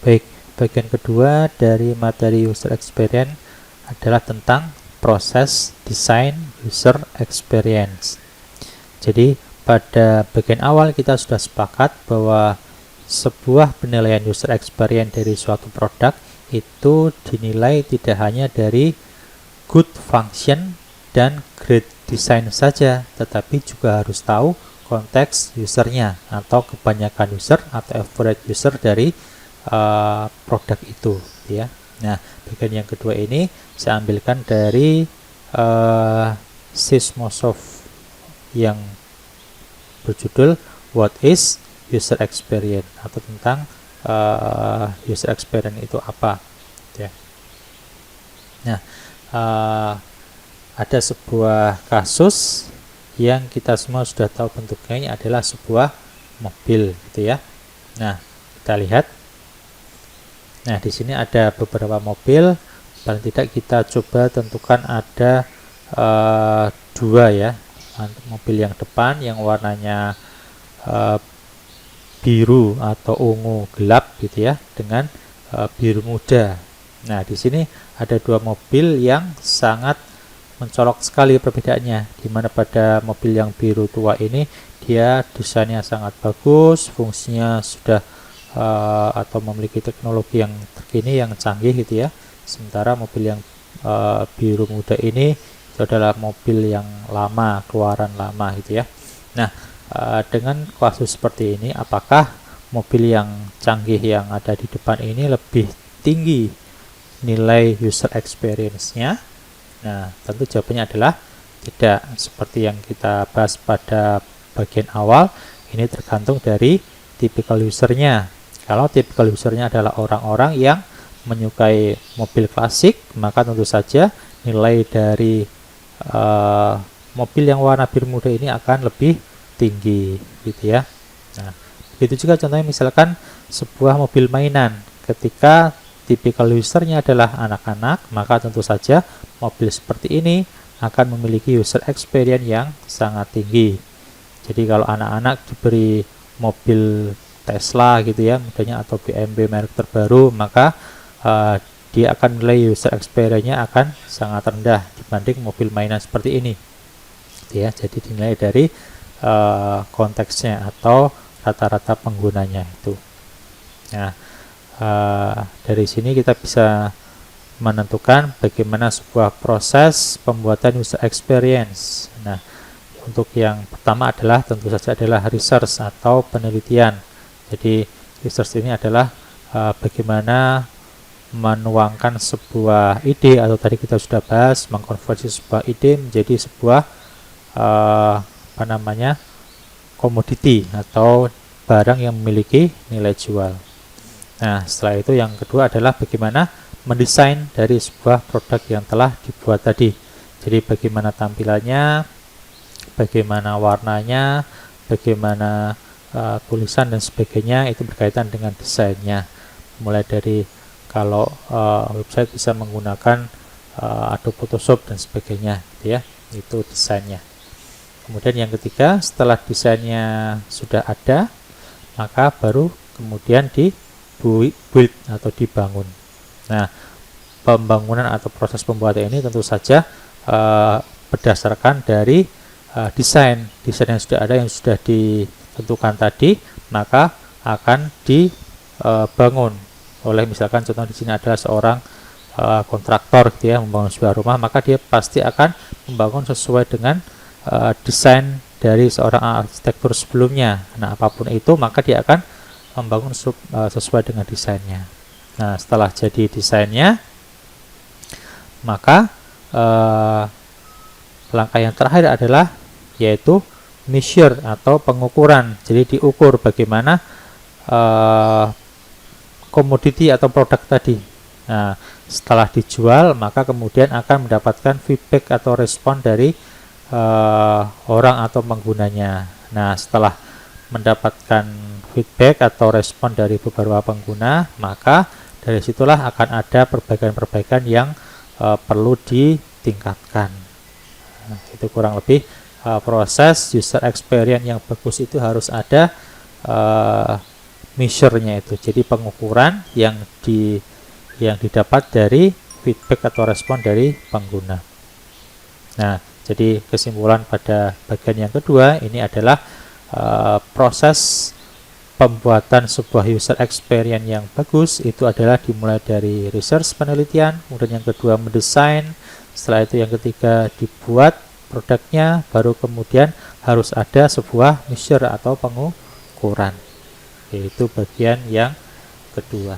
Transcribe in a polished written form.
Baik, bagian kedua dari materi user experience adalah tentang proses desain user experience. Jadi pada bagian awal kita sudah sepakat bahwa sebuah penilaian user experience dari suatu produk itu dinilai tidak hanya dari good function dan great design saja, tetapi juga harus tahu konteks usernya atau kebanyakan user atau average user dari produk itu, ya. Nah, bagian yang kedua ini saya ambilkan dari Sysmosoft yang berjudul What is User Experience, atau tentang user experience itu apa, ya. Nah, ada sebuah kasus yang kita semua sudah tahu bentuknya, ini adalah sebuah mobil, gitu ya. Nah, kita lihat. Nah, di sini ada beberapa mobil. Paling tidak kita coba tentukan ada dua, ya. Mobil yang depan yang warnanya biru atau ungu gelap, gitu ya, dengan biru muda. Nah, di sini ada dua mobil yang sangat mencolok sekali perbedaannya, di mana pada mobil yang biru tua ini dia desainnya sangat bagus, fungsinya sudah atau memiliki teknologi yang terkini, yang canggih, gitu ya. Sementara mobil yang biru muda ini itu adalah mobil yang lama, keluaran lama, gitu ya. Nah, dengan kasus seperti ini, apakah mobil yang canggih yang ada di depan ini lebih tinggi nilai user experience-nya? Nah, tentu jawabannya adalah tidak. Seperti yang kita bahas pada bagian awal, ini tergantung dari tipikal usernya. Kalau tipikal usernya adalah orang-orang yang menyukai mobil klasik, maka tentu saja nilai dari mobil yang warna biru muda ini akan lebih tinggi, gitu ya. Nah, begitu juga contohnya misalkan sebuah mobil mainan. Ketika tipikal usernya adalah anak-anak, maka tentu saja mobil seperti ini akan memiliki user experience yang sangat tinggi. Jadi kalau anak-anak diberi mobil Tesla, gitu ya, modelnya, atau BMW merek terbaru, maka dia akan nilai user experience-nya akan sangat rendah dibanding mobil mainan seperti ini, gitu ya. Jadi dinilai dari konteksnya atau rata-rata penggunanya itu. Nah, dari sini kita bisa menentukan bagaimana sebuah proses pembuatan user experience. Nah, untuk yang pertama adalah tentu saja adalah research atau penelitian. Jadi research ini adalah bagaimana menuangkan sebuah ide, atau tadi kita sudah bahas mengkonversi sebuah ide menjadi sebuah komoditi atau barang yang memiliki nilai jual. Nah, setelah itu yang kedua adalah bagaimana mendesain dari sebuah produk yang telah dibuat tadi. Jadi bagaimana tampilannya, bagaimana warnanya, bagaimana tulisan dan sebagainya, itu berkaitan dengan desainnya. Mulai dari kalau website bisa menggunakan Adobe Photoshop dan sebagainya, gitu ya, itu desainnya. Kemudian yang ketiga, setelah desainnya sudah ada, maka baru kemudian build atau dibangun. Nah, pembangunan atau proses pembuatan ini tentu saja berdasarkan dari desain yang sudah ada, yang sudah ditentukan tadi, maka akan dibangun oleh, misalkan contoh di sini adalah seorang kontraktor, gitu ya, membangun sebuah rumah, maka dia pasti akan membangun sesuai dengan desain dari seorang arsitektur sebelumnya. Nah, apapun itu, maka dia akan membangun sesuai dengan desainnya. Nah, setelah jadi desainnya, maka langkah yang terakhir adalah yaitu measure atau pengukuran. Jadi diukur bagaimana komoditi atau produk tadi. Nah, setelah dijual, maka kemudian akan mendapatkan feedback atau respon dari orang atau penggunanya. Nah, setelah mendapatkan feedback atau respon dari beberapa pengguna, maka dari situlah akan ada perbaikan-perbaikan yang perlu ditingkatkan. Nah, itu kurang lebih proses user experience yang bagus itu harus ada measure-nya itu. Jadi pengukuran yang didapat dari feedback atau respon dari pengguna. Nah, jadi kesimpulan pada bagian yang kedua ini adalah proses pembuatan sebuah user experience yang bagus itu adalah dimulai dari research penelitian, kemudian yang kedua mendesain, setelah itu yang ketiga dibuat produknya, baru kemudian harus ada sebuah measure atau pengukuran. Itu bagian yang kedua.